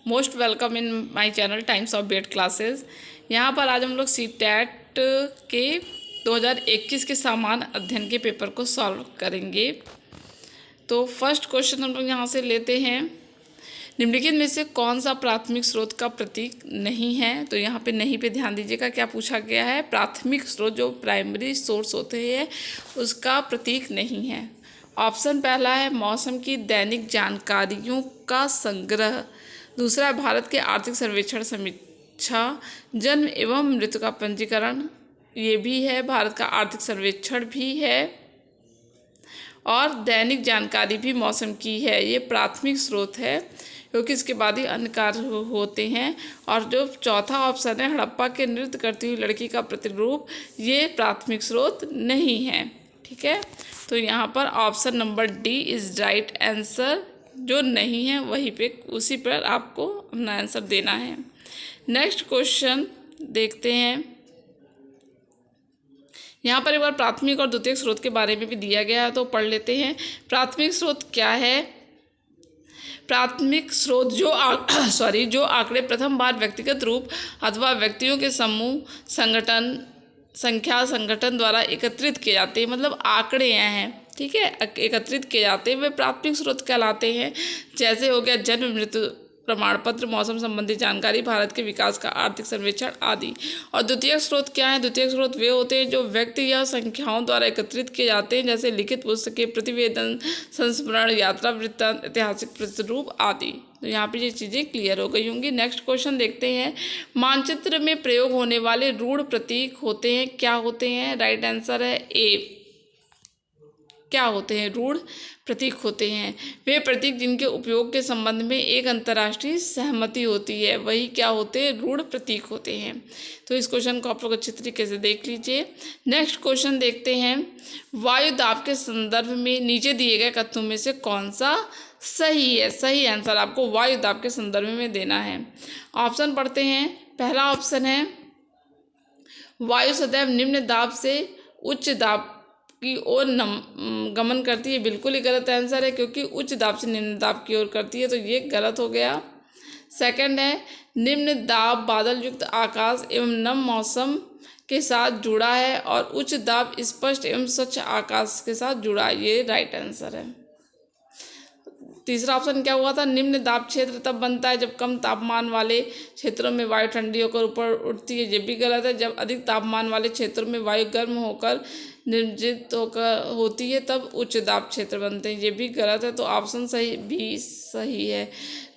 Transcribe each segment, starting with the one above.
Most welcome in my channel Times of BEd Classes. यहाँ पर आज हम लोग सीटेट के 2021 के सामान्य अध्ययन के पेपर को सॉल्व करेंगे। तो फर्स्ट क्वेश्चन हम लोग यहाँ से लेते हैं, निम्नलिखित में से कौन सा प्राथमिक स्रोत का प्रतीक नहीं है। तो यहाँ पे नहीं पे ध्यान दीजिएगा, क्या पूछा गया है, प्राथमिक स्रोत जो प्राइमरी सोर्स होते हैं उसका प्रतीक नहीं है। ऑप्शन पहला है मौसम की दैनिक जानकारियों का संग्रह, दूसरा है भारत के आर्थिक सर्वेक्षण समीक्षा, जन्म एवं मृत्यु का पंजीकरण, ये भी है, भारत का आर्थिक सर्वेक्षण भी है और दैनिक जानकारी भी मौसम की है। ये प्राथमिक स्रोत है क्योंकि इसके बाद ही अन्य कार्य होते हैं। और जो चौथा ऑप्शन है हड़प्पा के नृत्य करती हुई लड़की का प्रतिरूप, ये प्राथमिक स्रोत नहीं है। ठीक है, तो यहाँ पर option number D is right answer, जो नहीं है वहीं पे उसी पर आपको अपना आंसर देना है। नेक्स्ट क्वेश्चन देखते हैं, यहाँ पर एक बार प्राथमिक और द्वितीयक स्रोत के बारे में भी दिया गया है तो पढ़ लेते हैं। प्राथमिक स्रोत क्या है? प्राथमिक स्रोत जो आंकड़े प्रथम बार व्यक्तिगत रूप अथवा व्यक्तियों के समूह संगठन द्वारा एकत्रित किए जाते हैं, मतलब आंकड़े हैं, ठीक है, एकत्रित किए जाते हैं, वे प्राथमिक स्रोत कहलाते हैं। जैसे हो गया जन्म मृत्यु प्रमाण पत्र, मौसम संबंधी जानकारी, भारत के विकास का आर्थिक सर्वेक्षण आदि। और द्वितीयक स्रोत क्या है? द्वितीयक स्रोत वे होते हैं जो व्यक्ति या संख्याओं द्वारा एकत्रित किए जाते हैं, जैसे लिखित पुस्तकें, प्रतिवेदन, संस्मरण, यात्रा वृत्तांत, ऐतिहासिक प्रतिरूप आदि। तो यहाँ पे ये चीज़ें क्लियर हो गई होंगी। नेक्स्ट क्वेश्चन देखते हैं, मानचित्र में प्रयोग होने वाले रूढ़ प्रतीक होते हैं, क्या होते हैं? राइट आंसर है ए। क्या होते हैं? रूढ़ प्रतीक होते हैं वे प्रतीक जिनके उपयोग के संबंध में एक अंतर्राष्ट्रीय सहमति होती है, वही क्या होते हैं? रूढ़ प्रतीक होते हैं। तो इस क्वेश्चन को आप लोग अच्छी तरीके से देख लीजिए। नेक्स्ट क्वेश्चन देखते हैं, वायु दाब के संदर्भ में नीचे दिए गए कथनों में से कौन सा सही है? सही आंसर आपको वायु दाब के संदर्भ में देना है। ऑप्शन पढ़ते हैं। पहला ऑप्शन है वायु सदैव निम्न दाब से उच्च दाब की ओर गमन करती है, बिल्कुल ही गलत आंसर है क्योंकि उच्च दाब से निम्न दाब की ओर करती है, तो ये गलत हो गया। सेकंड है निम्न दाब बादल युक्त आकाश एवं नम मौसम के साथ जुड़ा है और उच्च दाब स्पष्ट एवं स्वच्छ आकाश के साथ जुड़ा है, ये राइट आंसर है। तीसरा ऑप्शन क्या हुआ था? निम्न दाब क्षेत्र तब बनता है जब कम तापमान वाले क्षेत्रों में वायु ठंडी होकर ऊपर उठती है, ये भी गलत है। जब अधिक तापमान वाले क्षेत्रों में वायु गर्म होकर निर्जित होकर होती है तब उच्च दाब क्षेत्र बनते हैं, ये भी गलत है। तो ऑप्शन सही भी सही है।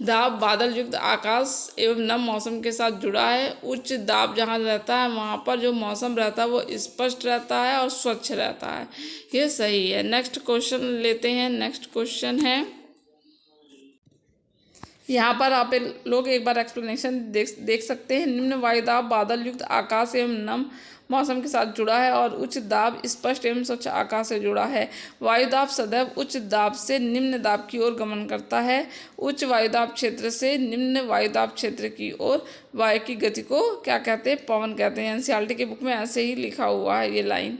दाब बादल युक्त आकाश एवं नम मौसम के साथ जुड़ा है। उच्च दाब जहाँ रहता है वहाँ पर जो मौसम रहता है वो स्पष्ट रहता है और स्वच्छ रहता है, ये सही है। नेक्स्ट क्वेश्चन लेते हैं। नेक्स्ट क्वेश्चन है, यहाँ पर आप लोग एक बार एक्सप्लेनेशन देख सकते हैं। निम्न वायुदाब बादल युक्त आकाश एवं नम मौसम के साथ जुड़ा है और उच्च दाब स्पष्ट एवं स्वच्छ आकाश से जुड़ा है। वायुदाब सदैव उच्च दाब से निम्न दाब की ओर गमन करता है। उच्च वायुदाब क्षेत्र से निम्न वायुदाब क्षेत्र की ओर वायु की गति को क्या कहते हैं? पवन कहते हैं। एनसीईआरटी की बुक में ऐसे ही लिखा हुआ है ये लाइन।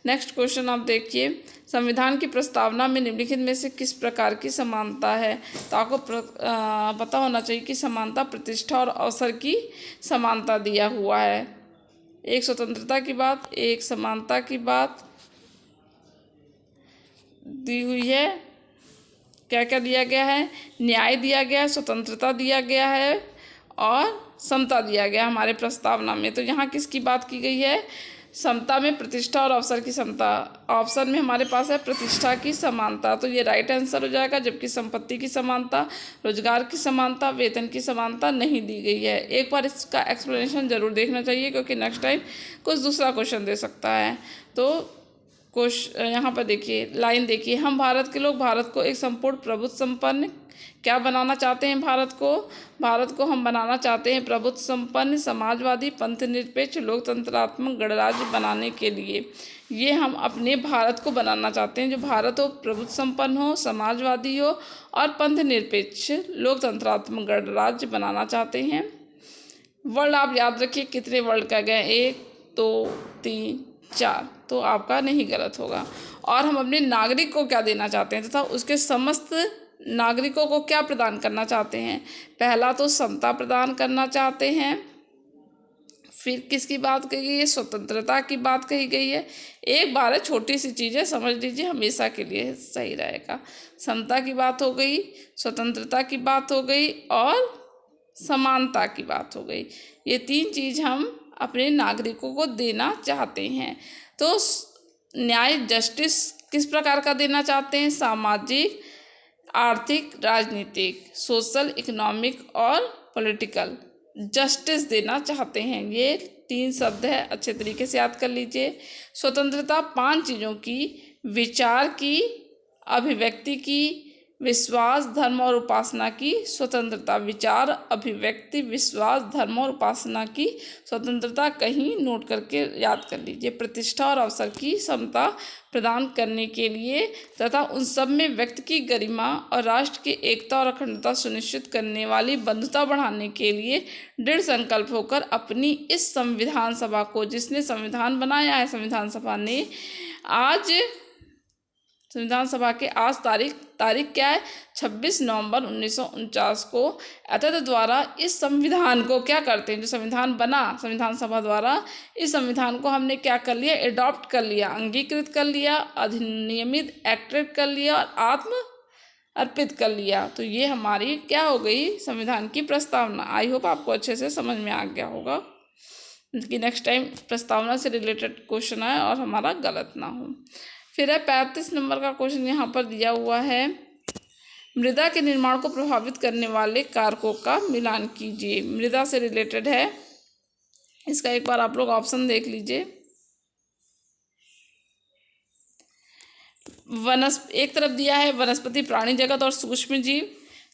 नेक्स्ट क्वेश्चन आप देखिए, संविधान की प्रस्तावना में निम्नलिखित में से किस प्रकार की समानता है? तो आपको पता होना चाहिए कि समानता प्रतिष्ठा और अवसर की समानता दिया हुआ है। एक स्वतंत्रता की बात, एक समानता की बात दी हुई है। क्या क्या दिया गया है? न्याय दिया गया है, स्वतंत्रता दिया गया है और समता दिया गया हमारे प्रस्तावना में। तो यहाँ किसकी बात की गई है? समता में प्रतिष्ठा और अवसर की समता। ऑप्शन में हमारे पास है प्रतिष्ठा की समानता, तो ये राइट आंसर हो जाएगा। जबकि संपत्ति की समानता, रोजगार की समानता, वेतन की समानता नहीं दी गई है। एक बार इसका एक्सप्लेनेशन जरूर देखना चाहिए क्योंकि नेक्स्ट टाइम कुछ दूसरा क्वेश्चन दे सकता है। तो यहाँ पर देखिए, लाइन देखिए, हम भारत के लोग भारत को एक संपूर्ण प्रभुत्व संपन्न क्या बनाना चाहते हैं? भारत को हम बनाना चाहते हैं प्रभुत्व संपन्न, समाजवादी, पंथ निरपेक्ष, लोकतंत्रात्मक गणराज्य बनाने के लिए। ये हम अपने भारत को बनाना चाहते हैं, जो भारत हो प्रभुत्व संपन्न हो, समाजवादी हो और पंथ निरपेक्ष लोकतंत्रात्मक गणराज्य बनाना चाहते हैं। वर्ड आप याद रखिए, कितने वर्ड कह गए? 1 2 3 4, तो आपका नहीं गलत होगा। और हम अपने नागरिक को क्या देना चाहते हैं तथा उसके समस्त नागरिकों को क्या प्रदान करना चाहते हैं? पहला तो समता प्रदान करना चाहते हैं, फिर किसकी बात कही गई है? स्वतंत्रता की बात कही गई है। एक बार है, छोटी सी चीज़ें समझ लीजिए, हमेशा के लिए सही रहेगा। समता की बात हो गई, स्वतंत्रता की बात हो गई और समानता की बात हो गई। ये 3 चीज़ हम अपने नागरिकों को देना चाहते हैं। तो न्याय, जस्टिस किस प्रकार का देना चाहते हैं? सामाजिक, आर्थिक, राजनीतिक, सोशल, इकोनॉमिक और पॉलिटिकल जस्टिस देना चाहते हैं। ये 3 शब्द है, अच्छे तरीके से याद कर लीजिए। स्वतंत्रता 5 चीज़ों की: विचार की, अभिव्यक्ति की, विश्वास, धर्म और उपासना की स्वतंत्रता। विचार, अभिव्यक्ति, विश्वास, धर्म और उपासना की स्वतंत्रता कहीं नोट करके याद कर लीजिए। प्रतिष्ठा और अवसर की समता प्रदान करने के लिए तथा उन सब में व्यक्ति की गरिमा और राष्ट्र की एकता और अखंडता सुनिश्चित करने वाली बंधुता बढ़ाने के लिए दृढ़ संकल्प होकर अपनी इस संविधान सभा को, जिसने संविधान बनाया है, संविधान सभा ने आज संविधान सभा के आज तारीख क्या है? 26 नवंबर 1949 को अत्यंत द्वारा इस संविधान को क्या करते हैं? जो संविधान बना संविधान सभा द्वारा, इस संविधान को हमने क्या कर लिया? एडॉप्ट कर लिया, अंगीकृत कर लिया, अधिनियमित, एक्टेड कर लिया और आत्म अर्पित कर लिया। तो ये हमारी क्या हो गई? संविधान की प्रस्तावना। आई होप आपको अच्छे से समझ में आ गया होगा कि नेक्स्ट टाइम प्रस्तावना से रिलेटेड क्वेश्चन आए और हमारा गलत ना हो। फिर है 35 नंबर का क्वेश्चन यहाँ पर दिया हुआ है, मृदा के निर्माण को प्रभावित करने वाले कारकों का मिलान कीजिए। मृदा से रिलेटेड है, इसका एक बार आप लोग ऑप्शन देख लीजिए। एक तरफ दिया है वनस्पति, प्राणी जगत और सूक्ष्म जीव,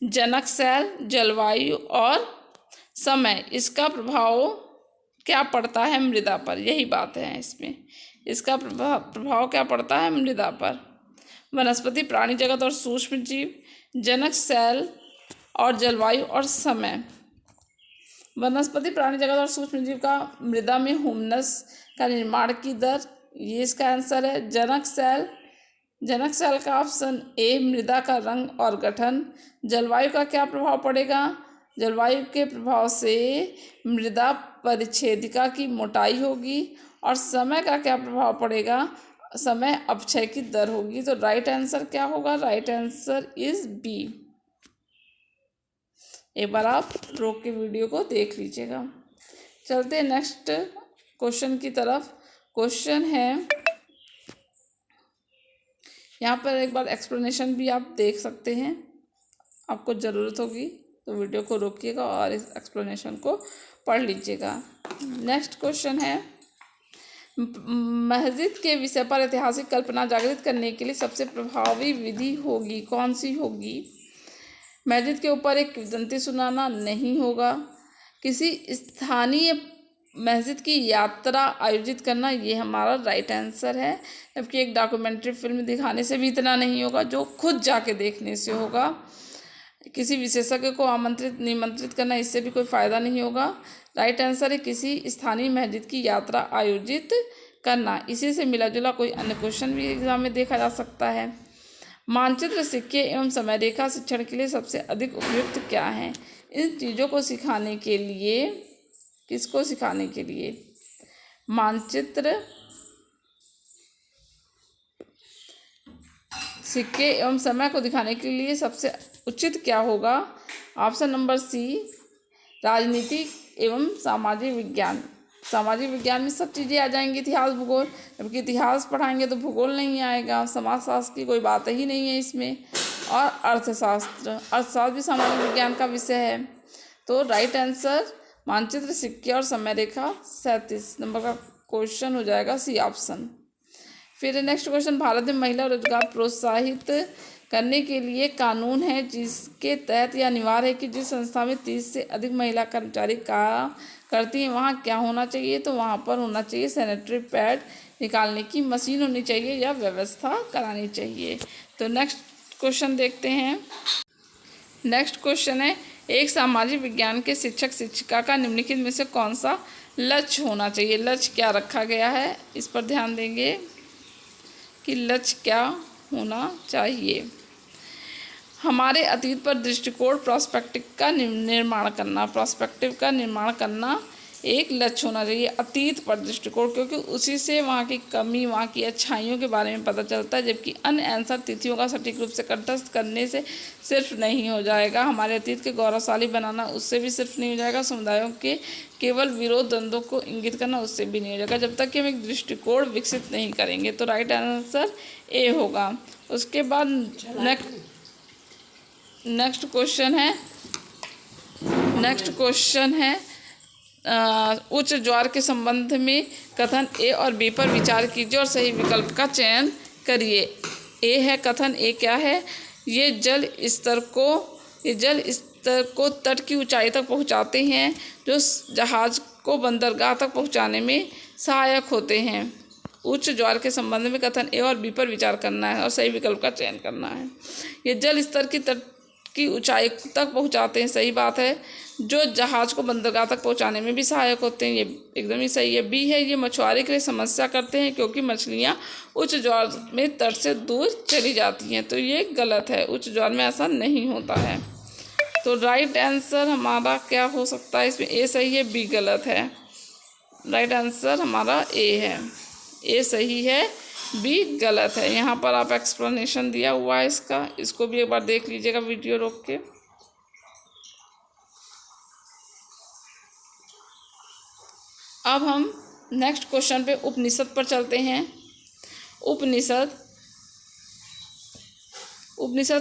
जनक सेल, जलवायु और समय, इसका प्रभाव क्या पड़ता है मृदा पर? यही बात है इसमें, इसका प्रभाव क्या पड़ता है मृदा पर? वनस्पति, प्राणी जगत और सूक्ष्म जीव, जनक सेल और जलवायु और समय। वनस्पति, प्राणी जगत और सूक्ष्म जीव का मृदा में ह्यूमस का निर्माण की दर, ये इसका आंसर है। जनक सेल का ऑप्शन ए, मृदा का रंग और गठन। जलवायु का क्या प्रभाव पड़ेगा? जलवायु के प्रभाव से मृदा परिच्छेदिका की मोटाई होगी। और समय का क्या प्रभाव पड़ेगा? समय अपक्षय की दर होगी। तो राइट आंसर क्या होगा? Right answer is B. एक बार आप रोक के वीडियो को देख लीजिएगा। चलते हैं नेक्स्ट क्वेश्चन की तरफ। क्वेश्चन है, यहाँ पर एक बार एक्सप्लेनेशन भी आप देख सकते हैं, आपको ज़रूरत होगी तो वीडियो को रोकिएगा और इस एक्सप्लेनेशन को पढ़ लीजिएगा। नेक्स्ट क्वेश्चन है, मस्जिद के विषय पर ऐतिहासिक कल्पना जागृत करने के लिए सबसे प्रभावी विधि होगी, कौन सी होगी? मस्जिद के ऊपर एक किंवदंती सुनाना नहीं होगा। किसी स्थानीय मस्जिद की यात्रा आयोजित करना, ये हमारा राइट आंसर है। जबकि एक डॉक्यूमेंट्री फिल्म दिखाने से भी इतना नहीं होगा, जो खुद जाके देखने से होगा। किसी विशेषज्ञ को आमंत्रित निमंत्रित करना, इससे भी कोई फ़ायदा नहीं होगा। राइट आंसर है किसी स्थानीय मस्जिद की यात्रा आयोजित करना। इसी से मिला जुला कोई अन्य क्वेश्चन भी एग्जाम में देखा जा सकता है। मानचित्र, सिक्के एवं समय रेखा शिक्षण के लिए सबसे अधिक उपयुक्त क्या है? इन चीज़ों को सिखाने के लिए, किसको सिखाने के लिए? मानचित्र, सिक्के एवं समय को दिखाने के लिए सबसे उचित क्या होगा? ऑप्शन नंबर सी, राजनीति एवं सामाजिक विज्ञान। सामाजिक विज्ञान में सब चीज़ें आ जाएंगी, इतिहास, भूगोल। जबकि इतिहास पढ़ाएंगे तो भूगोल नहीं आएगा, समाजशास्त्र की कोई बात ही नहीं है इसमें। और अर्थशास्त्र भी सामाजिक विज्ञान का विषय है। तो राइट आंसर मानचित्र, सिक्के और समय रेखा 37 नंबर का क्वेश्चन हो जाएगा, सी ऑप्शन। फिर नेक्स्ट क्वेश्चन, भारत में महिला रोजगार प्रोत्साहित करने के लिए कानून है जिसके तहत यह अनिवार्य है कि जिस संस्था में 30 से अधिक महिला कर्मचारी काम करती हैं वहाँ क्या होना चाहिए? तो वहाँ पर होना चाहिए सैनिटरी पैड निकालने की मशीन होनी चाहिए या व्यवस्था करानी चाहिए। तो नेक्स्ट क्वेश्चन देखते हैं। नेक्स्ट क्वेश्चन है, एक सामाजिक विज्ञान के शिक्षक शिक्षिका का निम्नलिखित में से कौन सा लक्ष्य होना चाहिए? लक्ष्य क्या रखा गया है, इस पर ध्यान देंगे कि लक्ष्य क्या होना चाहिए। हमारे अतीत पर दृष्टिकोण प्रोस्पेक्टिव का निर्माण करना एक लक्ष्य होना चाहिए। अतीत पर दृष्टिकोण, क्योंकि उसी से वहाँ की कमी, वहाँ की अच्छाइयों के बारे में पता चलता है, जबकि अन्य आंसर तिथियों का सटीक रूप से कंठस्थ करने से सिर्फ नहीं हो जाएगा। हमारे अतीत के गौरवशाली बनाना उससे भी सिर्फ नहीं हो जाएगा। समुदायों के केवल विरोध द्वंद्वों को इंगित करना उससे भी नहीं हो जाएगा, जब तक कि हम एक दृष्टिकोण विकसित नहीं करेंगे। तो राइट आंसर ए होगा। उसके बाद नेक्स्ट क्वेश्चन है उच्च ज्वार के संबंध में कथन ए और बी पर विचार कीजिए और सही विकल्प का चयन करिए। ए है कथन ए क्या है, ये जल स्तर को तट की ऊंचाई तक पहुंचाते हैं, जो जहाज को बंदरगाह तक पहुंचाने में सहायक होते हैं। उच्च ज्वार के संबंध में कथन ए और बी पर विचार करना है और सही विकल्प का चयन करना है। ये जल स्तर की तट की ऊंचाई तक पहुंचाते हैं, सही बात है। जो जहाज को बंदरगाह तक पहुंचाने में भी सहायक होते हैं, ये एकदम ही सही है। बी है, ये मछुआरे के लिए समस्या करते हैं क्योंकि मछलियां उच्च ज्वार में तट से दूर चली जाती हैं। तो ये गलत है, उच्च ज्वार में ऐसा नहीं होता है। तो राइट आंसर हमारा क्या हो सकता है इसमें? ए सही है, बी गलत है। राइट आंसर हमारा ए है, ए सही है, बी गलत है। यहाँ पर आप एक्सप्लेनेशन दिया हुआ है इसका, इसको भी एक बार देख लीजिएगा वीडियो रोक के। अब हम नेक्स्ट क्वेश्चन पे उपनिषद पर चलते हैं। उपनिषद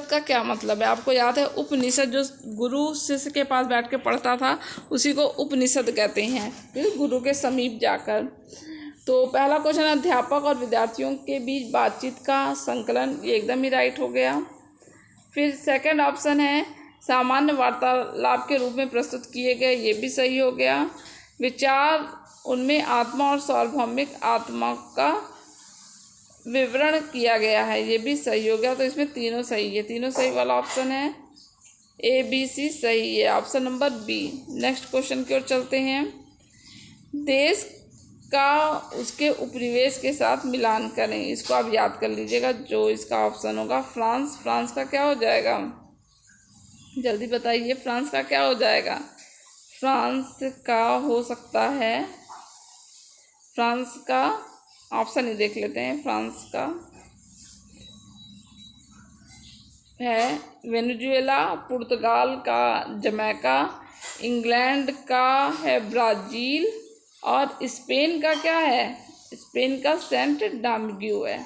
का क्या मतलब है? आपको याद है उपनिषद जो गुरु शिष्य के पास बैठ के पढ़ता था उसी को उपनिषद कहते हैं, फिर गुरु के समीप जाकर। तो पहला क्वेश्चन, अध्यापक और विद्यार्थियों के बीच बातचीत का संकलन, ये एकदम ही राइट हो गया। फिर सेकंड ऑप्शन है सामान्य वार्तालाप के रूप में प्रस्तुत किए गए, ये भी सही हो गया। विचार उनमें आत्मा और सार्वभौमिक आत्मा का विवरण किया गया है, ये भी सही हो गया। तो इसमें तीनों सही है, तीनों सही वाला ऑप्शन है ए बी सी सही है, option number B. Next question की ओर चलते हैं। देश का उसके उपनिवेश के साथ मिलान करें, इसको आप याद कर लीजिएगा। जो इसका ऑप्शन होगा फ्रांस, फ्रांस का क्या हो जाएगा? जल्दी बताइए, फ्रांस का क्या हो जाएगा? फ्रांस का हो सकता है, फ्रांस का ऑप्शन ही देख लेते हैं। फ्रांस का है वेनेजुएला, पुर्तगाल का जमैका, इंग्लैंड का है ब्राज़ील और स्पेन का क्या है? स्पेन का सेंट डोमिंगो है।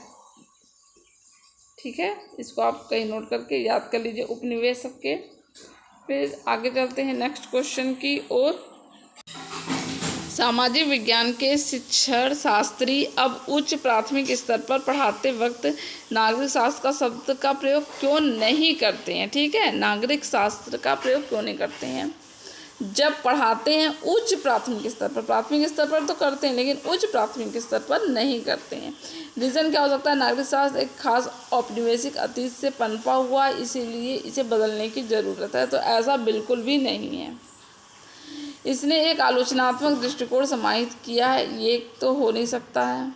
ठीक है, इसको आप कहीं नोट करके याद कर लीजिए उपनिवेश सबके। फिर आगे चलते हैं नेक्स्ट क्वेश्चन की ओर। सामाजिक विज्ञान के शिक्षण शास्त्री अब उच्च प्राथमिक स्तर पर पढ़ाते वक्त नागरिक शास्त्र का शब्द का प्रयोग क्यों नहीं करते हैं? ठीक है, नागरिक शास्त्र का प्रयोग क्यों नहीं करते हैं? जब पढ़ाते हैं उच्च प्राथमिक स्तर पर, प्राथमिक स्तर पर तो करते हैं लेकिन उच्च प्राथमिक स्तर पर नहीं करते हैं। रीज़न क्या हो सकता है? नागरिक शास्त्र एक खास औपनिवेशिक अतीत से पनपा हुआ है, इसीलिए इसे बदलने की ज़रूरत है। तो ऐसा बिल्कुल भी नहीं है। इसने एक आलोचनात्मक दृष्टिकोण समाहित किया है, ये तो हो नहीं सकता है।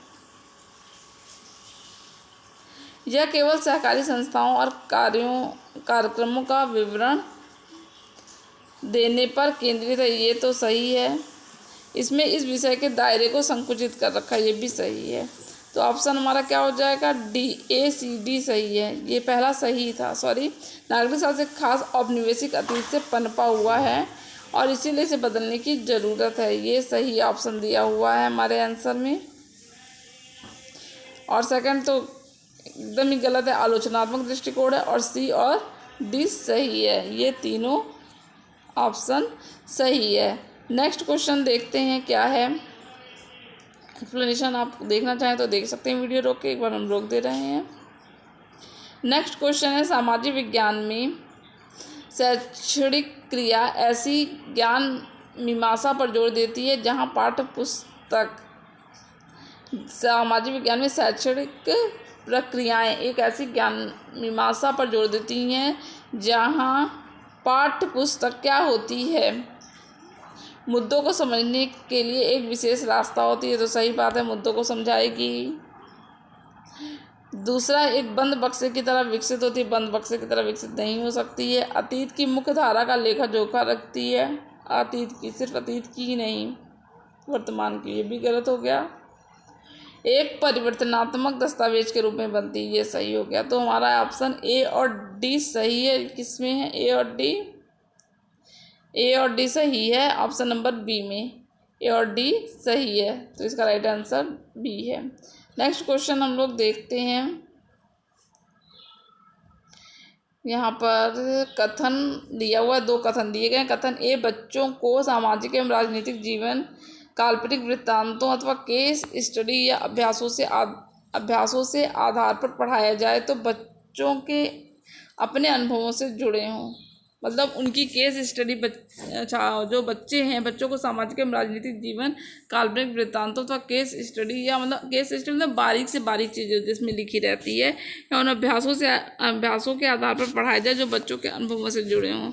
यह केवल सहकारी संस्थाओं और कार्यक्रमों का विवरण देने पर केंद्रित है, ये तो सही है। इसमें इस विषय के दायरे को संकुचित कर रखा है, ये भी सही है। तो ऑप्शन हमारा क्या हो जाएगा? डी, ए सी डी सही है। ये पहला सही था, सॉरी। नागरिक शास्त्र एक खास औपनिवेशिक अतीत से पनपा हुआ है और इसीलिए इसे बदलने की ज़रूरत है, ये सही ऑप्शन दिया हुआ है हमारे आंसर में। और सेकंड तो एकदम ही गलत है, आलोचनात्मक दृष्टिकोण है। और सी और डी सही है, ये तीनों ऑप्शन सही है। नेक्स्ट क्वेश्चन देखते हैं क्या है। एक्सप्लेनेशन आप देखना चाहें तो देख सकते हैं वीडियो रोक के, एक बार हम रोक दे रहे हैं। नेक्स्ट क्वेश्चन है सामाजिक विज्ञान में शैक्षणिक क्रिया ऐसी ज्ञान मीमांसा पर जोर देती है जहाँ पाठ्य पुस्तक। सामाजिक विज्ञान में शैक्षणिक प्रक्रियाएं एक ऐसी ज्ञान मीमांसा पर जोर देती हैं जहाँ पाठ्य पुस्तक क्या होती है? मुद्दों को समझने के लिए एक विशेष रास्ता होती है। तो सही बात है, मुद्दों को समझाएगी। दूसरा, एक बंद बक्से की तरह विकसित होती है, बंद बक्से की तरह विकसित नहीं हो सकती है। अतीत की मुख्य धारा का लेखा जोखा रखती है, अतीत की, सिर्फ अतीत की ही नहीं, वर्तमान की, ये भी गलत हो गया। एक परिवर्तनात्मक दस्तावेज के रूप में बनती है, ये सही हो गया। तो हमारा ऑप्शन ए और डी सही है। किसमें है ए और डी? ए और डी सही है ऑप्शन नंबर बी में, ए और डी सही है, तो इसका राइट आंसर बी है। नेक्स्ट क्वेश्चन हम लोग देखते हैं। यहाँ पर कथन दिया हुआ है, 2 कथन दिए गए हैं। कथन ए, बच्चों को सामाजिक एवं राजनीतिक जीवन काल्पनिक वृत्तांतों अथवा केस स्टडी या अभ्यासों से आधार पर पढ़ाया जाए तो बच्चों के अपने अनुभवों से जुड़े हों। मतलब उनकी केस स्टडी जो बच्चे हैं, बच्चों को सामाजिक एवं राजनीतिक जीवन काल्पनिक वृत्तांतों अथवा केस स्टडी या मतलब केस स्टडी मतलब बारीक से बारीक चीज़ें जिसमें लिखी रहती है, या उन अभ्यासों के आधार पर पढ़ाया जाए जो बच्चों के अनुभवों से जुड़े हों।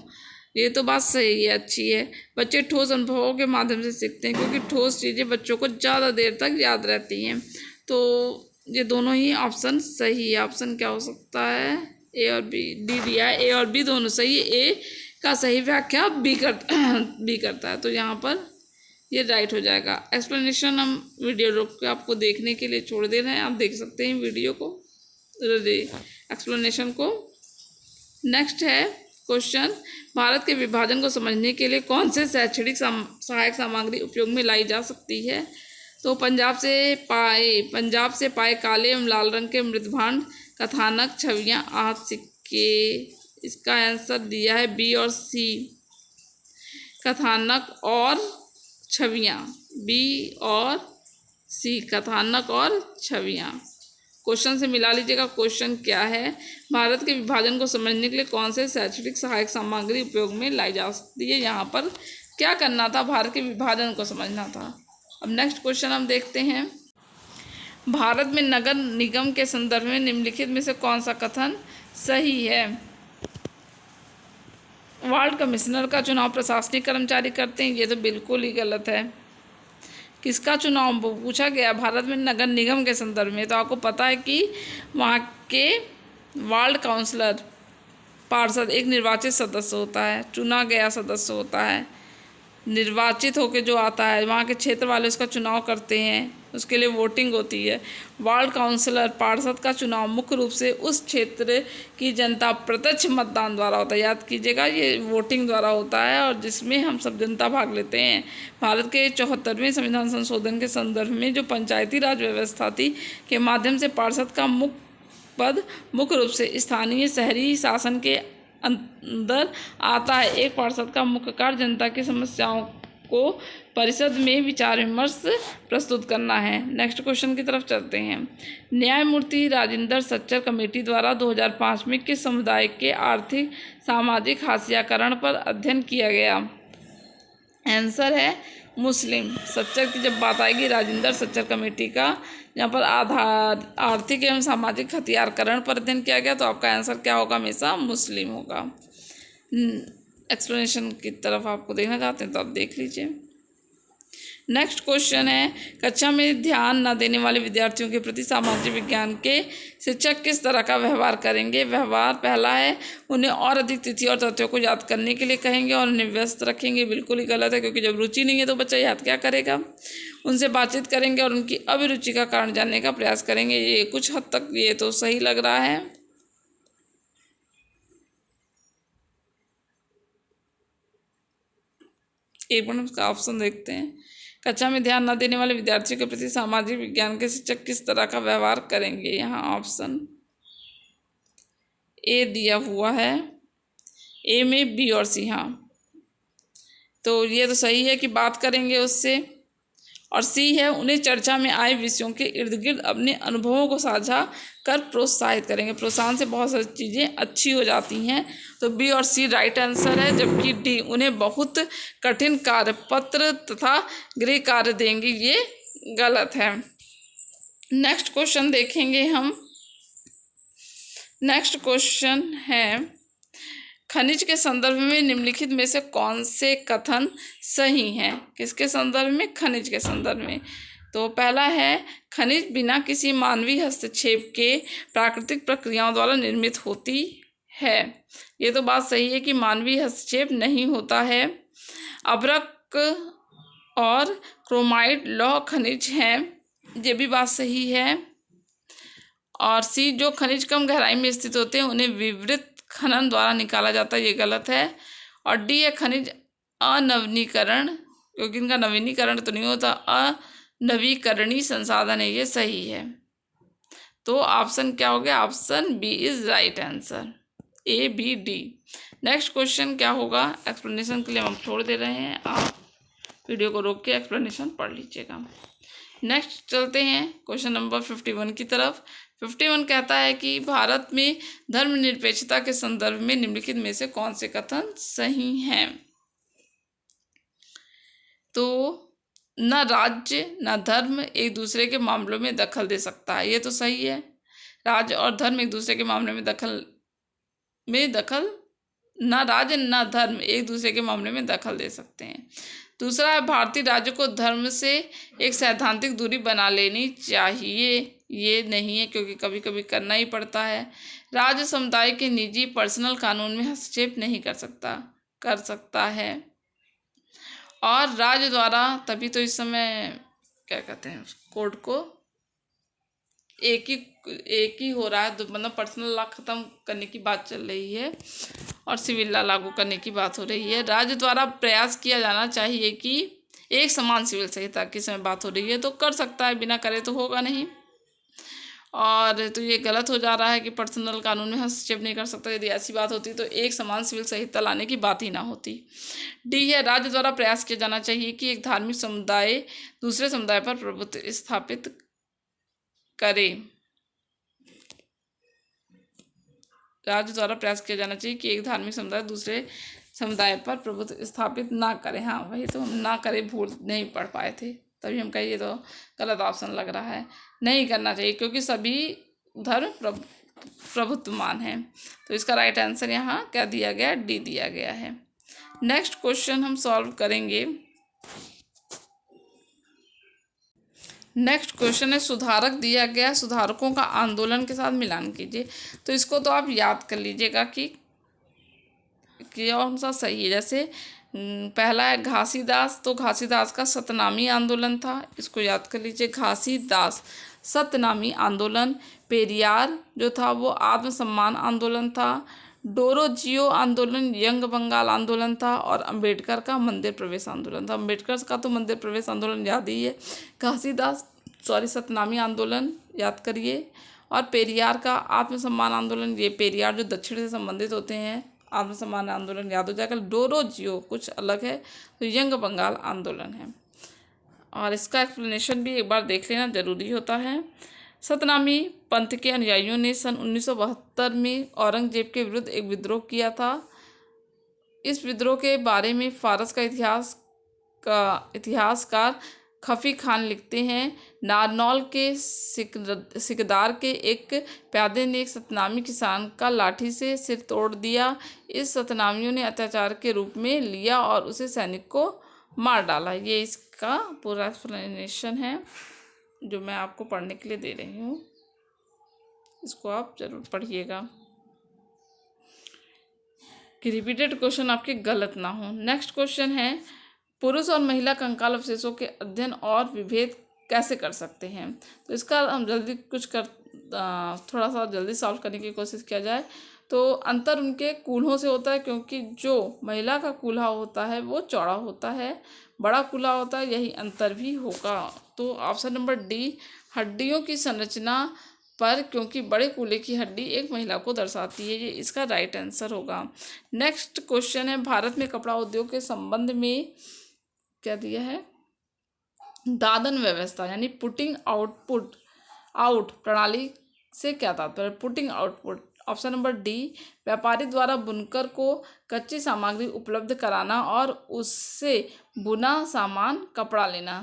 ये तो बात सही है, अच्छी है। बच्चे ठोस अनुभवों के माध्यम से सीखते हैं, क्योंकि ठोस चीज़ें बच्चों को ज़्यादा देर तक याद रहती हैं। तो ये दोनों ही ऑप्शन सही है। ऑप्शन क्या हो सकता है? ए और बी। डी दिया है, ए और बी दोनों सही है। ए का सही व्याख्या बी करता है, तो यहाँ पर ये राइट हो जाएगा। एक्सप्लेनेशन हम वीडियो रोक के आपको देखने के लिए छोड़ दे रहे हैं, आप देख सकते हैं वीडियो को, एक्सप्लेनेशन को। नेक्स्ट है क्वेश्चन, भारत के विभाजन को समझने के लिए कौन से शैक्षणिक सहायक सामग्री उपयोग में लाई जा सकती है? तो पंजाब से पाए काले एवं लाल रंग के मृदभांड, कथानक, छवियाँ, आहत सिक्के। इसका आंसर दिया है बी और सी, कथानक और छवियाँ, बी और सी, कथानक और छवियाँ। क्वेश्चन से मिला लीजिएगा। क्वेश्चन क्या है? भारत के विभाजन को समझने के लिए कौन से शैक्षणिक सहायक सामग्री उपयोग में लाई जा सकती है? यहाँ पर क्या करना था? भारत के विभाजन को समझना था। अब नेक्स्ट क्वेश्चन हम देखते हैं। भारत में नगर निगम के संदर्भ में निम्नलिखित में से कौन सा कथन सही है? वार्ड कमिश्नर का चुनाव प्रशासनिक कर्मचारी करते हैं, ये तो बिल्कुल ही गलत है। किसका चुनाव पूछा गया? भारत में नगर निगम के संदर्भ में। तो आपको पता है कि वहाँ के वार्ड काउंसलर, पार्षद एक निर्वाचित सदस्य होता है, चुना गया सदस्य होता है, निर्वाचित होकर जो आता है, वहाँ के क्षेत्र वाले उसका चुनाव करते हैं, उसके लिए वोटिंग होती है। वार्ड काउंसलर, पार्षद का चुनाव मुख्य रूप से उस क्षेत्र की जनता प्रत्यक्ष मतदान द्वारा होता है। याद कीजिएगा, ये वोटिंग द्वारा होता है और जिसमें हम सब जनता भाग लेते हैं। भारत के 74वें संविधान संशोधन के संदर्भ में जो पंचायती राज व्यवस्था थी के माध्यम से पार्षद का मुख्य रूप से स्थानीय शहरी शासन के अंदर आता है। एक पार्षद का मुख्य कार्य जनता की समस्याओं को परिषद में विचार विमर्श प्रस्तुत करना है। नेक्स्ट क्वेश्चन की तरफ चलते हैं। न्यायमूर्ति राजेंद्र सच्चर कमेटी द्वारा 2005 में किस समुदाय के आर्थिक सामाजिक हाशियाकरण पर अध्ययन किया गया? आंसर है मुस्लिम। सच्चर की जब बात आएगी, राजेंद्र सच्चर कमेटी का यहाँ पर आर्थिक एवं सामाजिक हथियारकरण पर अध्ययन किया गया, तो आपका आंसर क्या होगा? हमेशा मुस्लिम होगा। एक्सप्लेनेशन की तरफ आपको देखना चाहते हैं तो आप देख लीजिए। नेक्स्ट क्वेश्चन है, कक्षा में ध्यान न देने वाले विद्यार्थियों के प्रति सामाजिक विज्ञान के शिक्षक किस तरह का व्यवहार करेंगे? व्यवहार पहला है, उन्हें और अधिक तिथि और तथ्यों को याद करने के लिए कहेंगे और उन्हें व्यस्त रखेंगे। बिल्कुल ही गलत है, क्योंकि जब रुचि नहीं है तो बच्चा याद क्या करेगा? उनसे बातचीत करेंगे और उनकी अभिरुचि का कारण जानने का प्रयास करेंगे। ये कुछ हद तक ये तो सही लग रहा है। एक मिनट का ऑप्शन देखते हैं। कक्षा में ध्यान न देने वाले विद्यार्थियों के प्रति सामाजिक विज्ञान के शिक्षक किस तरह का व्यवहार करेंगे? यहाँ ऑप्शन ए दिया हुआ है, ए में बी और सी। हाँ, तो ये तो सही है कि बात करेंगे उससे, और सी है, उन्हें चर्चा में आए विषयों के इर्द गिर्द अपने अनुभवों को साझा कर प्रोत्साहित करेंगे। प्रोत्साहन से बहुत सारी चीज़ें अच्छी हो जाती हैं, तो बी और सी राइट आंसर है। जबकि डी, उन्हें बहुत कठिन कार्य, पत्र तथा गृह कार्य देंगे, ये गलत है। नेक्स्ट क्वेश्चन देखेंगे हम। नेक्स्ट क्वेश्चन है, खनिज के संदर्भ में निम्नलिखित में से कौन से कथन सही हैं? किसके संदर्भ में? खनिज के संदर्भ में। तो पहला है खनिज बिना किसी मानवीय हस्तक्षेप के प्राकृतिक प्रक्रियाओं द्वारा निर्मित होती है। ये तो बात सही है कि मानवीय हस्तक्षेप नहीं होता है। अभ्रक और क्रोमाइट लौह खनिज हैं, ये भी बात सही है। और सी, जो खनिज कम गहराई में स्थित होते हैं उन्हें विवृत खनन द्वारा निकाला जाता है, ये गलत है। और डी है खनिज अनवीनीकरण, क्योंकि इनका नवीनीकरण तो नहीं होता, अनवीकरणीय संसाधन है, ये सही है। तो ऑप्शन क्या हो गया? Option B is right answer, A B D. Next question क्या होगा? एक्सप्लेनेशन के लिए हम छोड़ दे रहे हैं, आप वीडियो को रोक के एक्सप्लेनेशन पढ़ लीजिएगा। नेक्स्ट चलते हैं क्वेश्चन नंबर 51 की तरफ। 51 कहता है कि भारत में धर्मनिरपेक्षता के संदर्भ में निम्नलिखित में से कौन से कथन सही हैं? तो न राज्य न धर्म एक दूसरे के मामलों में दखल दे सकता है, ये तो सही है। राज्य और धर्म एक दूसरे के मामले में दखल न राज्य न धर्म एक दूसरे के मामले में दखल दे सकते हैं। दूसरा है भारतीय राज्य को धर्म से एक सैद्धांतिक दूरी बना लेनी चाहिए, ये नहीं है, क्योंकि कभी कभी करना ही पड़ता है। राज्य समुदाय के निजी पर्सनल कानून में हस्तक्षेप नहीं कर सकता है। और राज्य द्वारा तभी तो इस समय क्या कहते हैं कोर्ट को एक ही हो रहा है, मतलब पर्सनल लॉ खत्म करने की बात चल रही है और सिविल लॉ लागू करने की बात हो रही है। राज्य द्वारा प्रयास किया जाना चाहिए कि एक समान सिविल संहिता की समय बात हो रही है, तो कर सकता है, बिना करे तो होगा नहीं। और तो ये गलत हो जा रहा है कि पर्सनल कानून में हस्तक्षेप नहीं कर सकता। यदि ऐसी बात होती तो एक समान सिविल संहिता लाने की बात ही ना होती। डी है राज्य द्वारा प्रयास किया जाना चाहिए कि एक धार्मिक समुदाय दूसरे समुदाय पर प्रभुत्व स्थापित करे। राज्य द्वारा प्रयास किया जाना चाहिए कि एक धार्मिक समुदाय दूसरे समुदाय पर प्रभुत्व स्थापित ना करे। हाँ, वही तो हम ना करे भूल नहीं पढ़ पाए थे, तभी हम कहिए तो गलत ऑप्शन लग रहा है। नहीं करना चाहिए क्योंकि सभी धर्म प्रभुत्वमान हैं। तो इसका राइट आंसर यहाँ क्या दिया गया? डी दिया गया है। नेक्स्ट क्वेश्चन हम सॉल्व करेंगे। नेक्स्ट क्वेश्चन है सुधारक दिया गया, सुधारकों का आंदोलन के साथ मिलान कीजिए। तो इसको तो आप याद कर लीजिएगा कि कौन सा सही है। जैसे पहला है घासीदास, तो घासीदास का सतनामी आंदोलन था, इसको याद कर लीजिए। घासीदास सतनामी आंदोलन। पेरियार जो था वो आत्मसम्मान आंदोलन था। डोरोजियो आंदोलन यंग बंगाल आंदोलन था। और अंबेडकर का मंदिर प्रवेश आंदोलन था। अंबेडकर का तो मंदिर प्रवेश आंदोलन याद ही है। सतनामी आंदोलन याद करिए। और पेरियार का आत्मसम्मान आंदोलन, ये पेरियार जो दक्षिण से संबंधित होते हैं, आत्मसम्मान आंदोलन याद हो जाएगा। डोरोजियो कुछ अलग है, तो यंग बंगाल आंदोलन है। और इसका एक्सप्लेनेशन भी एक बार देख लेना ज़रूरी होता है। सतनामी पंथ के अनुयायियों ने सन 1972 में औरंगजेब के विरुद्ध एक विद्रोह किया था। इस विद्रोह के बारे में फारस का इतिहासकार खफी खान लिखते हैं, नारनौल के सिकदार के एक प्यादे ने एक सतनामी किसान का लाठी से सिर तोड़ दिया। इस सतनामियों ने अत्याचार के रूप में लिया और उसे सैनिक को मार डाला। ये इसका पूरा एक्सप्लेनेशन है जो मैं आपको पढ़ने के लिए दे रही हूँ, इसको आप जरूर पढ़िएगा कि रिपीटेड क्वेश्चन आपके गलत ना हो। नेक्स्ट क्वेश्चन है पुरुष और महिला कंकाल अवशेषों के अध्ययन और विभेद कैसे कर सकते हैं। तो इसका हम थोड़ा सा जल्दी सॉल्व करने की कोशिश किया जाए तो अंतर उनके कूल्हों से होता है, क्योंकि जो महिला का कूल्हा होता है वो चौड़ा होता है, बड़ा कूल्हा होता है, यही अंतर भी होगा। तो ऑप्शन नंबर डी, हड्डियों की संरचना पर, क्योंकि बड़े कूल्हे की हड्डी एक महिला को दर्शाती है, ये इसका राइट आंसर होगा। नेक्स्ट क्वेश्चन है भारत में कपड़ा उद्योग के संबंध में क्या दिया है? दादन व्यवस्था यानी पुटिंग आउट प्रणाली से क्या तात्पर्य? Putting output. Option number D, व्यापारी द्वारा बुनकर को कच्ची सामग्री उपलब्ध कराना और उससे बुना सामान कपड़ा लेना।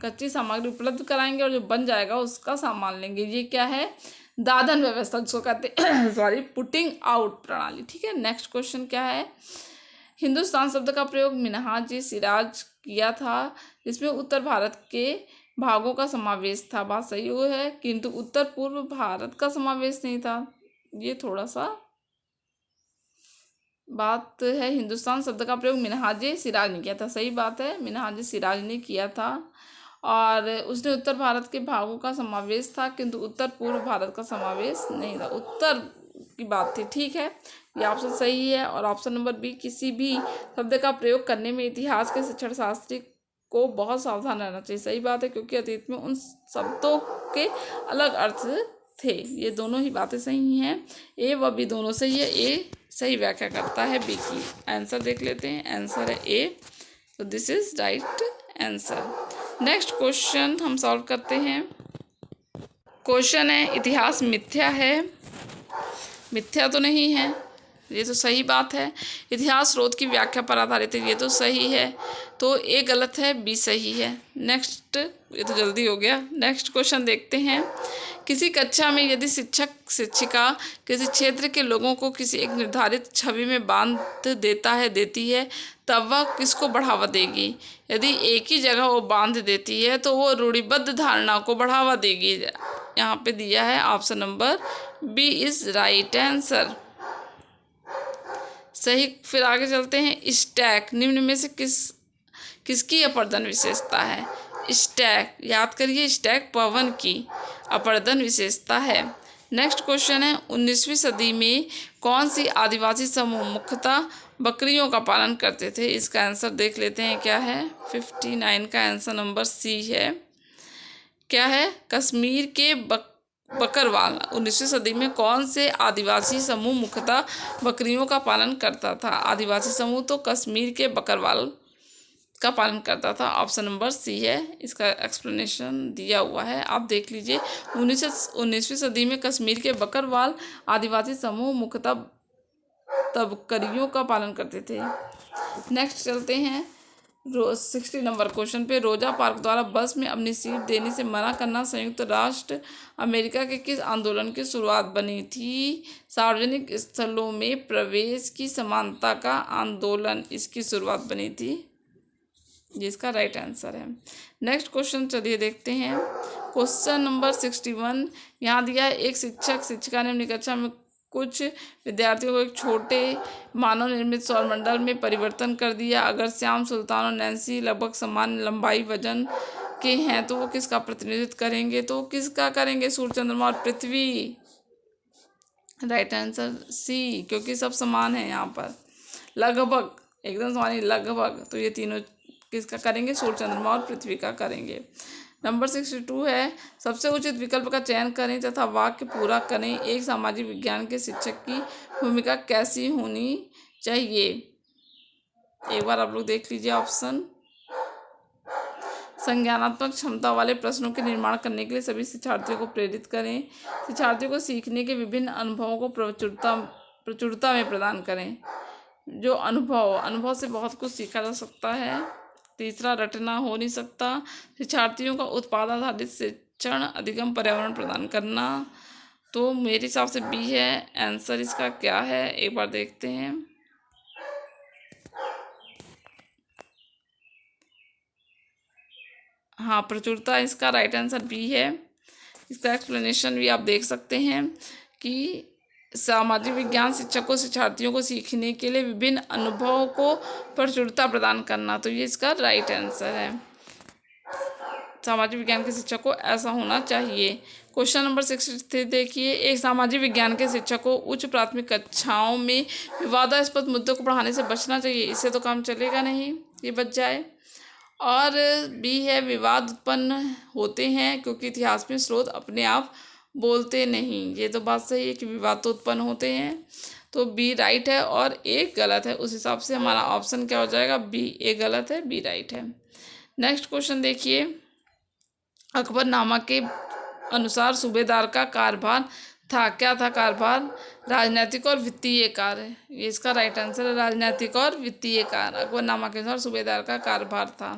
कच्ची सामग्री उपलब्ध कराएंगे और जो बन जाएगा उसका सामान लेंगे, ये क्या है? दादन व्यवस्था, जिसको कहते हैं पुटिंग आउट प्रणाली। ठीक है। नेक्स्ट क्वेश्चन क्या है? हिंदुस्तान शब्द का प्रयोग मिन्हाज सिराज किया था, जिसमें उत्तर भारत के भागों का समावेश था, बात सही वो है, किंतु उत्तर पूर्व भारत का समावेश नहीं था। ये थोड़ा सा बात है। हिंदुस्तान शब्द का प्रयोग मिनहाज सिराज ने किया था, सही बात है, मिनहाज सिराज ने किया था। और उसने उत्तर भारत के भागों का समावेश था, किंतु उत्तर पूर्व भारत का समावेश नहीं था, उत्तर की बात थी। ठीक है, ये ऑप्शन सही है। और ऑप्शन नंबर बी, किसी भी शब्द का प्रयोग करने में इतिहास के शिक्षण शास्त्री को बहुत सावधान रहना चाहिए, सही बात है, क्योंकि अतीत में उन शब्दों के अलग अर्थ थे। ये दोनों ही बातें सही हैं, ए व बी दोनों सही है। ए सही व्याख्या करता है बी की। आंसर देख लेते हैं, आंसर है ए, तो this is right answer. Next question हम सॉल्व करते हैं। क्वेश्चन है, इतिहास मिथ्या है? मिथ्या तो नहीं है, ये तो सही बात है। इतिहास स्रोत की व्याख्या पर आधारित है, ये तो सही है। तो ए गलत है, बी सही है। नेक्स्ट, ये तो जल्दी हो गया। नेक्स्ट क्वेश्चन देखते हैं। किसी कक्षा में यदि शिक्षक शिक्षिका किसी क्षेत्र के लोगों को किसी एक निर्धारित छवि में बांध देती है, तब वह किसको बढ़ावा देगी? यदि एक ही जगह वो बांध देती है तो वो रूढ़िबद्ध धारणा को बढ़ावा देगी। यहाँ पे दिया है option number B is right answer, सही। फिर आगे चलते हैं। स्टैक निम्न में से किसकी अपर्दन विशेषता है? स्टैक, याद करिए, स्टैक पवन की अपर्दन विशेषता है। नेक्स्ट क्वेश्चन है, 19वीं सदी में कौन सी आदिवासी समूह मुख्यतः बकरियों का पालन करते थे? इसका आंसर देख लेते हैं, क्या है? 59 का आंसर नंबर सी है। क्या है? कश्मीर के बकरवाल। 19वीं सदी में कौन से आदिवासी समूह मुख्यतः बकरियों का पालन करता था? आदिवासी समूह तो कश्मीर के बकरवाल का पालन करता था, ऑप्शन नंबर सी है। इसका एक्सप्लेनेशन दिया हुआ है, आप देख लीजिए। 19वीं सदी में कश्मीर के बकरवाल आदिवासी समूह मुख्यतः बकरियों का पालन करते थे। नेक्स्ट चलते हैं 60 नंबर क्वेश्चन पे। रोजा पार्क द्वारा बस में अपनी सीट देने से मना करना संयुक्त राष्ट्र अमेरिका के किस आंदोलन की शुरुआत बनी थी? सार्वजनिक स्थलों में प्रवेश की समानता का आंदोलन, इसकी शुरुआत बनी थी, जिसका राइट आंसर है। नेक्स्ट क्वेश्चन चलिए देखते हैं। क्वेश्चन नंबर 61 यहाँ दिया है। एक शिक्षक शिक्षिका ने अपनी कक्षा में कुछ विद्यार्थियों को एक छोटे मानव निर्मित सौरमंडल में परिवर्तन कर दिया। अगर श्याम, सुल्तान और नैन्सी लगभग समान लंबाई वजन के हैं तो वो किसका प्रतिनिधित्व करेंगे? तो किसका करेंगे? सूर्य, चंद्रमा और पृथ्वी। राइट आंसर सी, क्योंकि सब समान है यहाँ पर, लगभग एकदम समान, लगभग। तो ये तीनों किसका करेंगे? सूर्य, चंद्रमा और पृथ्वी का करेंगे। नंबर 62 है, सबसे उचित विकल्प का चयन करें तथा वाक्य पूरा करें। एक सामाजिक विज्ञान के शिक्षक की भूमिका कैसी होनी चाहिए? एक बार आप लोग देख लीजिए ऑप्शन। संज्ञानात्मक क्षमता वाले प्रश्नों के निर्माण करने के लिए सभी शिक्षार्थियों को प्रेरित करें। शिक्षार्थियों को सीखने के विभिन्न अनुभवों को प्रचुरता में प्रदान करें। जो अनुभव से बहुत कुछ सीखा जा सकता है। तीसरा, रटना हो नहीं सकता। शिक्षार्थियों का उत्पाद आधारित शिक्षण अधिगम पर्यावरण प्रदान करना। तो मेरे हिसाब से बी है आंसर। इसका क्या है, एक बार देखते हैं। हाँ, प्रचुरता, इसका राइट आंसर बी है। इसका एक्सप्लेनेशन भी आप देख सकते हैं कि सामाजिक विज्ञान शिक्षक को शिक्षार्थियों को सीखने के लिए विभिन्न अनुभवों को प्रचुरता प्रदान करना, तो ये इसका राइट आंसर है। सामाजिक विज्ञान के शिक्षक को ऐसा होना चाहिए। क्वेश्चन नंबर 63 देखिए। एक सामाजिक विज्ञान के शिक्षक को उच्च प्राथमिक कक्षाओं में विवादास्पद मुद्दों को पढ़ाने से बचना चाहिए। इससे तो काम चलेगा नहीं, ये बच जाए। और बी है, विवाद उत्पन्न होते हैं क्योंकि इतिहास में स्रोत अपने आप बोलते नहीं। ये तो बात सही है कि विवाद तो उत्पन्न होते हैं, तो बी राइट है और ए गलत है। उस हिसाब से हमारा ऑप्शन क्या हो जाएगा? बी। ए गलत है, बी राइट है। नेक्स्ट क्वेश्चन देखिए। अकबरनामा के अनुसार सूबेदार का कार्यभार था, क्या था कार्यभार? राजनैतिक और वित्तीय कार्य। ये इसका राइट आंसर है, राजनैतिक और वित्तीय कार्य। अकबरनामा के अनुसार सूबेदार का कार्यभार था।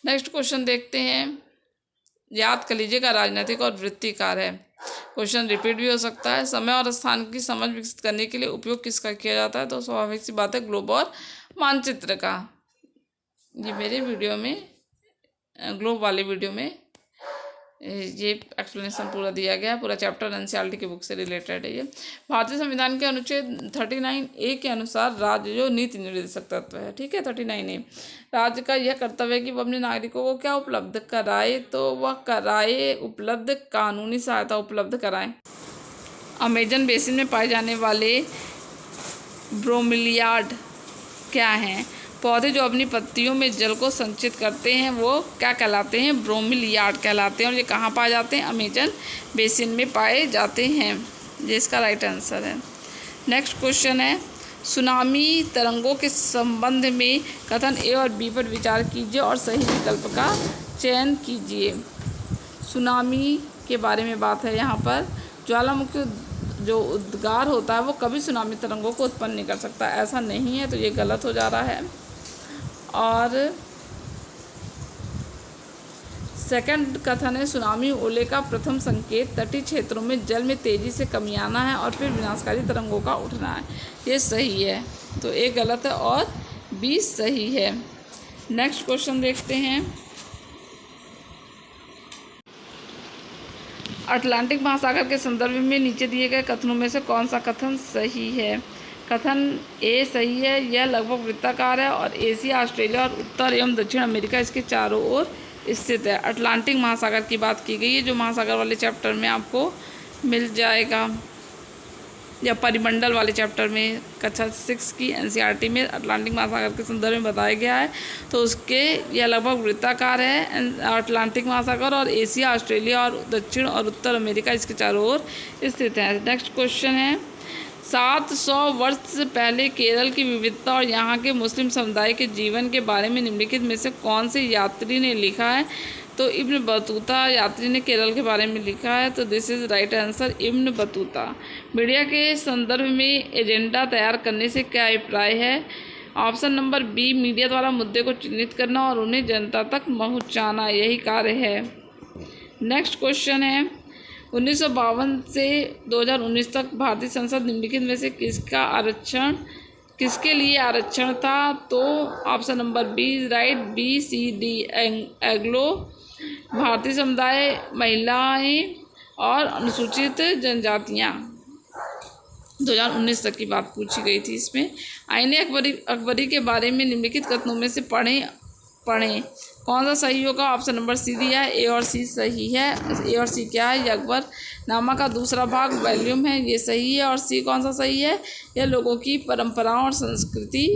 नेक्स्ट क्वेश्चन देखते हैं। याद कर लीजिएगा, राजनैतिक और वित्तीय कार्य है। क्वेश्चन रिपीट भी हो सकता है। समय और स्थान की समझ विकसित करने के लिए उपयोग किसका किया जाता है? तो स्वाभाविक सी बात है, ग्लोब और मानचित्र का। ये मेरे वीडियो में, ग्लोब वाले वीडियो में ये एक्सप्लेनेशन पूरा दिया गया है, पूरा चैप्टर एनसीईआरटी की बुक से रिलेटेड है ये। भारतीय संविधान के अनुच्छेद 39A के अनुसार राज्य जो नीति निर्देशक तत्व है, ठीक है, 39A, राज्य का यह कर्तव्य है कि वह अपने नागरिकों को क्या उपलब्ध कराए, तो वह कराए उपलब्ध कानूनी सहायता उपलब्ध कराए। अमेजन बेसिन में पाए जाने वाले ब्रोमीलियाड क्या हैं? पौधे जो अपनी पत्तियों में जल को संचित करते हैं वो क्या कहलाते हैं? ब्रोमीलियाड कहलाते हैं। और ये कहाँ पाए जाते हैं? अमेजन बेसिन में पाए जाते हैं। ये इसका राइट आंसर है। नेक्स्ट क्वेश्चन है, सुनामी तरंगों के संबंध में कथन ए और बी पर विचार कीजिए और सही विकल्प का चयन कीजिए। सुनामी के बारे में बात है यहाँ पर। ज्वालामुखी जो उद्गार होता है वो कभी सुनामी तरंगों को उत्पन्न नहीं कर सकता, ऐसा नहीं है, तो ये गलत हो जा रहा है। और सेकंड कथन है, सुनामी ओले का प्रथम संकेत तटीय क्षेत्रों में जल में तेजी से कमी आना है और फिर विनाशकारी तरंगों का उठना है। ये सही है, तो ए गलत है और बी सही है। नेक्स्ट क्वेश्चन देखते हैं, अटलांटिक महासागर के संदर्भ में नीचे दिए गए कथनों में से कौन सा कथन सही है? कथन ए सही है, यह लगभग वृत्ताकार है और एशिया, ऑस्ट्रेलिया और उत्तर एवं दक्षिण अमेरिका इसके चारों ओर स्थित है। अटलांटिक महासागर की बात की गई है, जो महासागर वाले चैप्टर में आपको मिल जाएगा, या परिमंडल वाले चैप्टर में कक्षा 6 की एनसीईआरटी में अटलांटिक महासागर के संदर्भ में बताया गया है। तो उसके यह लगभग वृत्ताकार है अटलांटिक महासागर, और एशिया, ऑस्ट्रेलिया और दक्षिण और उत्तर अमेरिका इसके चारों ओर स्थित है। नेक्स्ट क्वेश्चन है, 700 वर्ष पहले केरल की विविधता और यहाँ के मुस्लिम समुदाय के जीवन के बारे में निम्नलिखित में से कौन से यात्री ने लिखा है? तो इब्न बतूता यात्री ने केरल के बारे में लिखा है, तो this is right answer, Ibn Battuta. Media के संदर्भ में एजेंडा तैयार करने से क्या अभिप्राय है? ऑप्शन नंबर बी, मीडिया द्वारा मुद्दे को चिन्हित करना और उन्हें जनता तक पहुँचाना, यही कार्य है। नेक्स्ट क्वेश्चन है, 1952 से 2019 तक भारतीय संसद निम्नलिखित में से किसके लिए आरक्षण था? तो option number B right, B C D Anglo भारतीय समुदाय, महिलाएं और अनुसूचित जनजातियां। 2019 तक की बात पूछी गई थी इसमें। आईने अकबरी के बारे में निम्नलिखित कथनों में से पढ़ें कौन सा सही होगा? ऑप्शन नंबर सी दिया है, ए और सी सही है। ए और सी क्या है? ये अकबर नामा का दूसरा भाग वॉल्यूम है, ये सही है। और सी कौन सा सही है? यह लोगों की परंपराओं और संस्कृति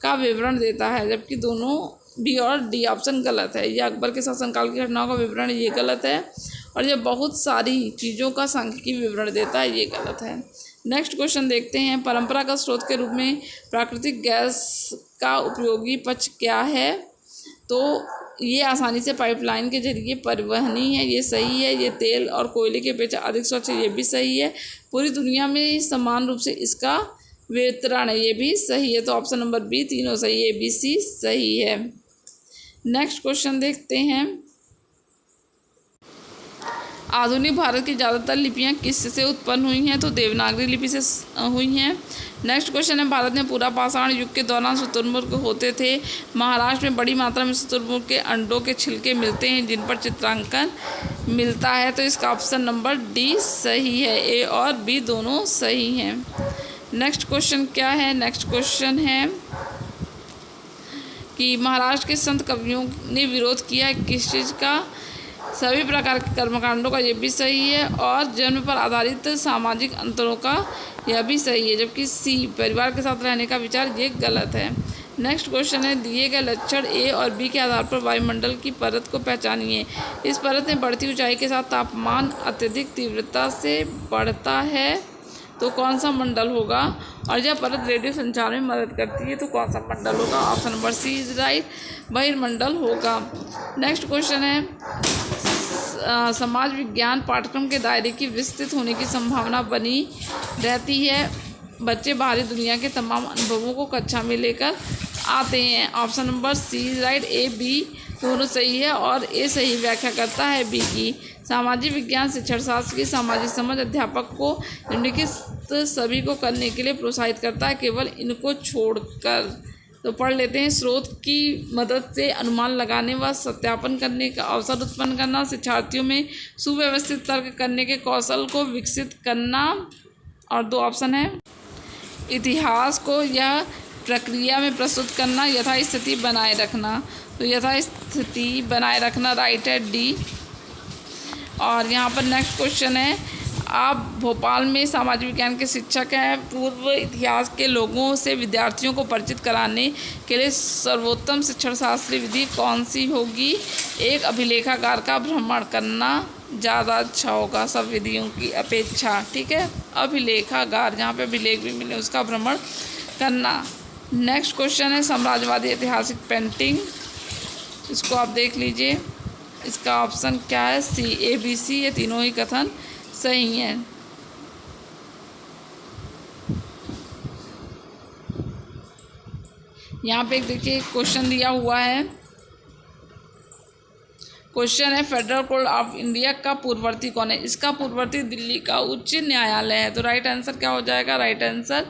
का विवरण देता है, जबकि दोनों बी और डी ऑप्शन गलत है। यह अकबर के शासनकाल की घटनाओं का विवरण, ये गलत है। और यह बहुत सारी चीज़ों का सांख्यिकी विवरण देता है, ये गलत है। नेक्स्ट क्वेश्चन देखते हैं, परंपरागत स्रोत के रूप में प्राकृतिक गैस का उपयोगी पक्ष क्या है? तो ये आसानी से पाइपलाइन के जरिए परिवहनी है, ये सही है। ये तेल और कोयले की अपेक्षा अधिक स्वच्छ है, ये भी सही है। पूरी दुनिया में समान रूप से इसका वितरण है, ये भी सही है। तो ऑप्शन नंबर बी तीनों सही है, बी सी सही है। नेक्स्ट क्वेश्चन देखते हैं, आधुनिक भारत की ज़्यादातर लिपियाँ किससे उत्पन्न हुई हैं? तो देवनागरी लिपि से हुई हैं। नेक्स्ट क्वेश्चन है, भारत में पूरा पाषाण युग के दौरान शुतुरमुर्ग होते थे। महाराष्ट्र में बड़ी मात्रा में शुतुरमुर्ग के अंडों के छिलके मिलते हैं जिन पर चित्रांकन मिलता है। तो इसका ऑप्शन नंबर डी सही है, ए और बी दोनों सही हैं। नेक्स्ट क्वेश्चन क्या है? नेक्स्ट क्वेश्चन है कि महाराष्ट्र के संत कवियों ने विरोध किया किस चीज़ का? सभी प्रकार के कर्मकांडों का, ये भी सही है। और जन्म पर आधारित सामाजिक अंतरों का, यह भी सही है। जबकि सी परिवार के साथ रहने का विचार, ये गलत है। नेक्स्ट क्वेश्चन है, दिए गए लक्षण ए और बी के आधार पर वायुमंडल की परत को पहचानिए। इस परत में बढ़ती ऊंचाई के साथ तापमान अत्यधिक तीव्रता से बढ़ता है, तो कौन सा मंडल होगा? और यह परत रेडियो संचार में मदद करती है, तो कौन सा मंडल होगा? Option number C is right, बहिर्मंडल होगा। नेक्स्ट क्वेश्चन है, समाज विज्ञान पाठ्यक्रम के दायरे की विस्तृत होने की संभावना बनी रहती है। बच्चे बाहरी दुनिया के तमाम अनुभवों को कक्षा में लेकर आते हैं। Option number C right, A B दोनों सही है। और ए सही व्याख्या करता है बी की। सामाजिक विज्ञान शिक्षण शास्त्र की सामाजिक समझ अध्यापक को निम्नलिखित सभी को करने के लिए प्रोत्साहित करता है, केवल इनको छोड़कर। तो पढ़ लेते हैं। स्रोत की मदद से अनुमान लगाने व सत्यापन करने का अवसर उत्पन्न करना, शिक्षार्थियों में सुव्यवस्थित तर्क करने के कौशल को विकसित करना। और 2 ऑप्शन है, इतिहास को यह प्रक्रिया में प्रस्तुत करना, यथास्थिति बनाए रखना। तो यथास्थिति बनाए रखना राइट है, डी। और यहाँ पर नेक्स्ट क्वेश्चन है, आप भोपाल में सामाजिक विज्ञान के शिक्षक हैं। पूर्व इतिहास के लोगों से विद्यार्थियों को परिचित कराने के लिए सर्वोत्तम शिक्षण शास्त्रीय विधि कौन सी होगी? 1, अभिलेखागार का भ्रमण करना ज़्यादा अच्छा होगा सब विधियों की अपेक्षा। ठीक है, अभिलेखागार जहाँ पे अभिलेख भी मिले उसका भ्रमण करना। नेक्स्ट क्वेश्चन है, साम्राज्यवादी ऐतिहासिक पेंटिंग, इसको आप देख लीजिए। इसका ऑप्शन क्या है? सी, ए, बी, सी। ये तीनों ही कथन सही है। यहाँ पे देखिए क्वेश्चन दिया हुआ है। क्वेश्चन है, फेडरल कोड ऑफ इंडिया का पूर्ववर्ती कौन है? इसका पूर्ववर्ती दिल्ली का उच्च न्यायालय है। तो राइट आंसर क्या हो जाएगा? राइट आंसर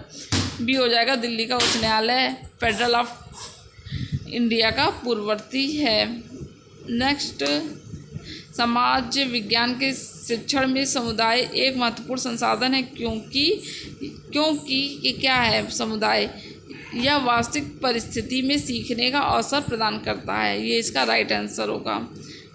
बी हो जाएगा, दिल्ली का उच्च न्यायालय फेडरल ऑफ इंडिया का पूर्ववर्ती है। नेक्स्ट, समाज विज्ञान के शिक्षण में समुदाय एक महत्वपूर्ण संसाधन है, क्योंकि ये क्या है? समुदाय यह वास्तविक परिस्थिति में सीखने का अवसर प्रदान करता है। ये इसका राइट आंसर होगा।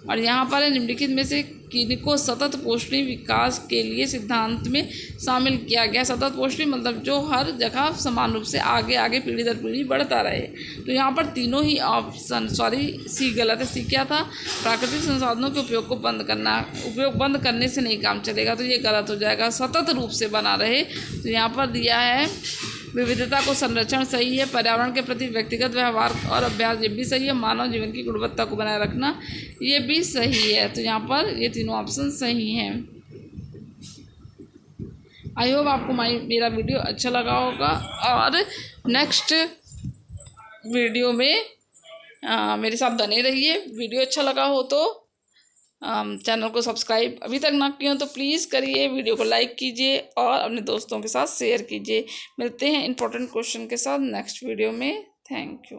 और यहाँ पर निम्नलिखित में से किनको सतत पोषणीय विकास के लिए सिद्धांत में शामिल किया गया? सतत पोषणीय मतलब जो हर जगह समान रूप से आगे आगे पीढ़ी दर पीढ़ी बढ़ता रहे। तो यहाँ पर तीनों ही ऑप्शन, सी गलत है। सी क्या था? प्राकृतिक संसाधनों के उपयोग को बंद करना। उपयोग बंद करने से नहीं काम चलेगा, तो ये गलत हो जाएगा। सतत रूप से बना रहे, तो यहाँ पर दिया है विविधता को संरक्षण सही है। पर्यावरण के प्रति व्यक्तिगत व्यवहार और अभ्यास, ये भी सही है। मानव जीवन की गुणवत्ता को बनाए रखना, ये भी सही है। तो यहाँ पर ये तीनों ऑप्शन सही हैं। आई होप आपको मेरा वीडियो अच्छा लगा होगा। और नेक्स्ट वीडियो में मेरे साथ बने रहिए। वीडियो अच्छा लगा हो तो चैनल को सब्सक्राइब अभी तक ना किए हो तो प्लीज़ करिए, वीडियो को लाइक कीजिए और अपने दोस्तों के साथ शेयर कीजिए। मिलते हैं इंपॉर्टेंट क्वेश्चन के साथ नेक्स्ट वीडियो में। Thank you.